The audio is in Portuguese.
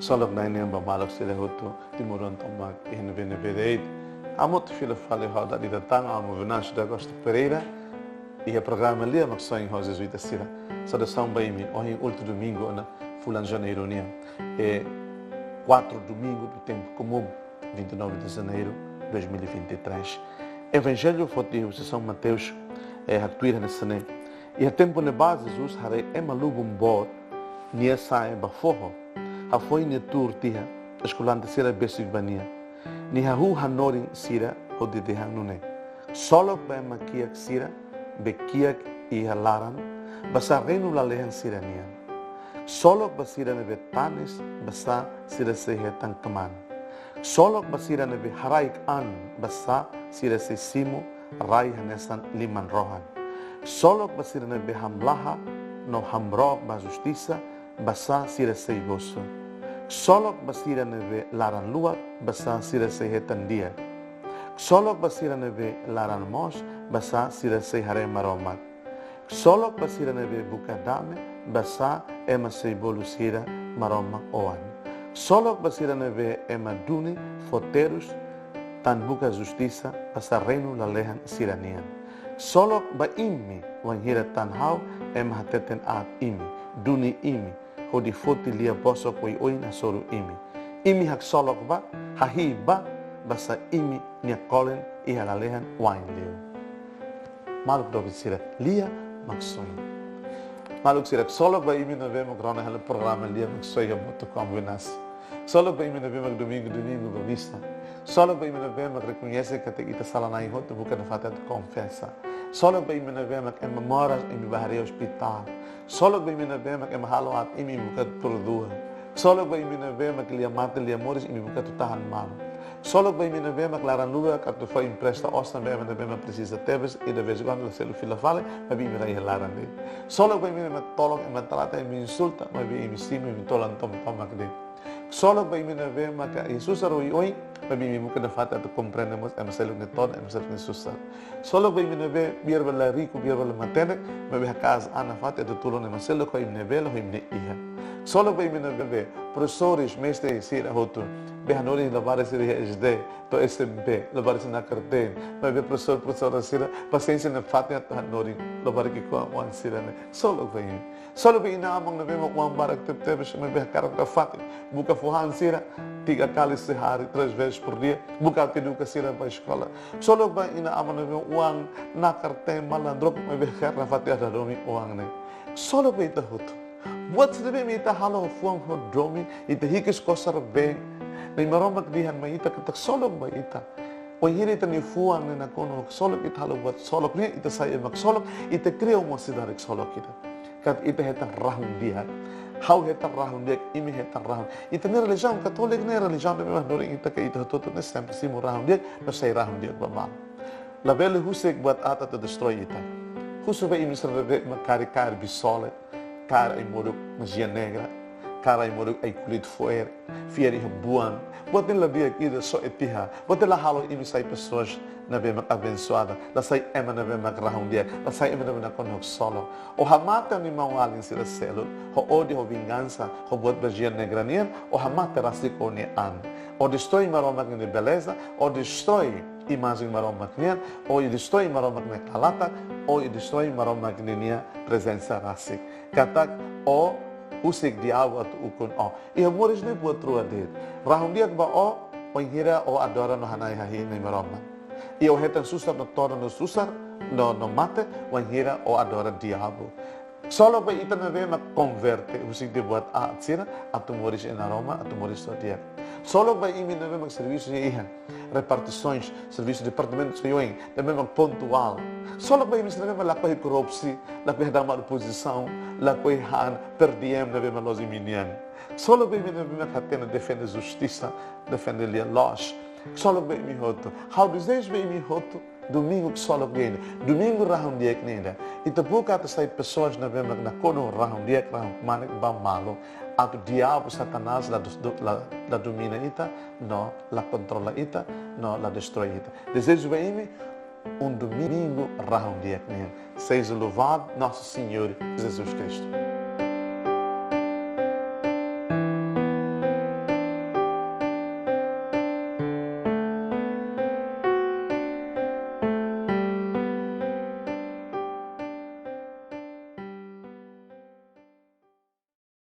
Solog na inemba malak sila hoto timuron tomak invenevereit. Amot fila fale roda de tang amo venas da Costa Pereira e o programa ali é sonho rosa jesuíta sira. Só de São Baimi, hoje outro domingo na Fulan Janeiro nia. É 4 domingo do tempo comum, 29 de janeiro de 2023. Evangelho foi de São Mateus é atuira nessa né. E a tempo na base Jesus hare é maluco bot nia sai baforro. A foi ne tour tia escolante sira basic bania. Ni hahu hanorin sira o de hanune. Solo ba makiak sira bekiak I halaran basa reino la lehan sira nia. Solo basira nebe tanis basa sira sehetan keman. Solo basira nebe haraik an basa sira se simu rai hanesan liman rohan. Solo basira nebe hamlaha no hamro ba justiça basa sira se goso. Solo basira nebe laran luat basa sira se hetan dia. Solo basira nebe laran mos basa sira se hare maromat. Solo basira nebe bukadame basa ema se bolusira maroma oan. Solo basira nebe ema duni foteros tan buka justiça basa reino la lehan siranian. Solo ba imi wanhira tan hau ema hateten at imi duni imi hodi foti lia boso koi oina soru imi. Imi hak solok ba hahi ba basa imi nia kolen iha la lehan wain leo. Maluk dobi sira lia maksoi. Maluk sira solo ba imi na vemo grana hela programa lia maksoi ya moto combinas. Solo ba imi na vemo domingo ba vista. Solo ba imi na vemo reconhece que ita sala na ihoto buka na fata de confessa. Solo ba imi na vemo que memoras imi bahari hospital. Solo ba imi na vemo que mahalo at imi buka turdua. Solo ba imi na vemo que lia mate lia mores imi buka tahan malo. Solo ba imi na vemo que lara lua que tu foi impresta osta vemo na vemo precisa teves e de vez quando la celu fila fale ma bi mi rai lara ne. Solo ba imi na tolok e trata e mi insulta ma bi imi simi mi tolan tom makde. Solo ba imi na vemo que Jesus aroi oi ma bi mi buka na fata tu comprendemos e maselu ne ton e maselu ne susar. Solo ba imi na ve biar bela rico biar bela matene ma bi hakas ana fata tu tulon e maselu ko imne velo imne iha. Solo ba imi na ve professores mestre sira hotu behanori lavar esse SD to SB lavar esse na carteira mas be professor sira paciência na fatia ta nori lavar que com one sira né solo be ina among na be mo one barak tebe me be cara da fatia buka fuhan sira 3 kali sehari 3 vezes por dia buka educa sira para escola solo be ina among na be one na carteira malandro me be cara fatia da domi one né solo be ita hotu buat sebe me ita halo fuang ho domi ita hikes kosar be na maromak dihan may ita katak solog ba ita o hiri ita ni fuang na kono solog ita halo buat solog ni ita saya mak solog ita kriyo mo sidarik solog kita kat ita hetan rahun dihan how hetan rahun dia imi hetan rahun ita ni religion katolik ni religion de memang dori ita ke ita toto ni sempre simu rahun dia no say rahun dia ba mal la belle husek buat ata to destroy ita husu ba imi serve makari kar bisole kar ai modo magia negra cara imoruk ai kulit foer fieri buan bote la dia aqui de só etiha bote la halo imi sai pessoas na be abençoada la sai ema na be magrahum dia la sai ema na konok solo o hamata ni mawalin sila selo ho odio ho vingança ho bot magia negranian o hamata rasiko ni an o destrói maromak ni beleza o destrói imagem maromak nian o destrói maromak ni kalata o destrói maromak ni presença rasik katak o usik diawa tu ukun o e amores ne buat rua det rahum dia ba o hira o adora no hanai hahi nei maroma e o hetan susar no toro no susar no mate hira o adora diabo solo ba ita na vema converte usik de buat a tsira atumoris en aroma atumoris so dia solo ba imi na vema serviço de ihan repartições serviço de departamento de yoing de vema pontual solo ba imi na vema la pai corrupsi la pai da mal posição la pai han perdiem na vema los iminian solo ba imi na vema catena defende justiça defende lia loss solo ba imi hoto how desejo ba imi hoto domingo que solo gene domingo rahum dia que nenda ita buka ta sai pessoas na vema na kono rahum dia rahum manek ba malo atu diabo satanás la domina ita no la controla ita no la destrói ita desejo ba imi domingo rahum dia que nenda seja louvado nosso Senhor Jesus Cristo.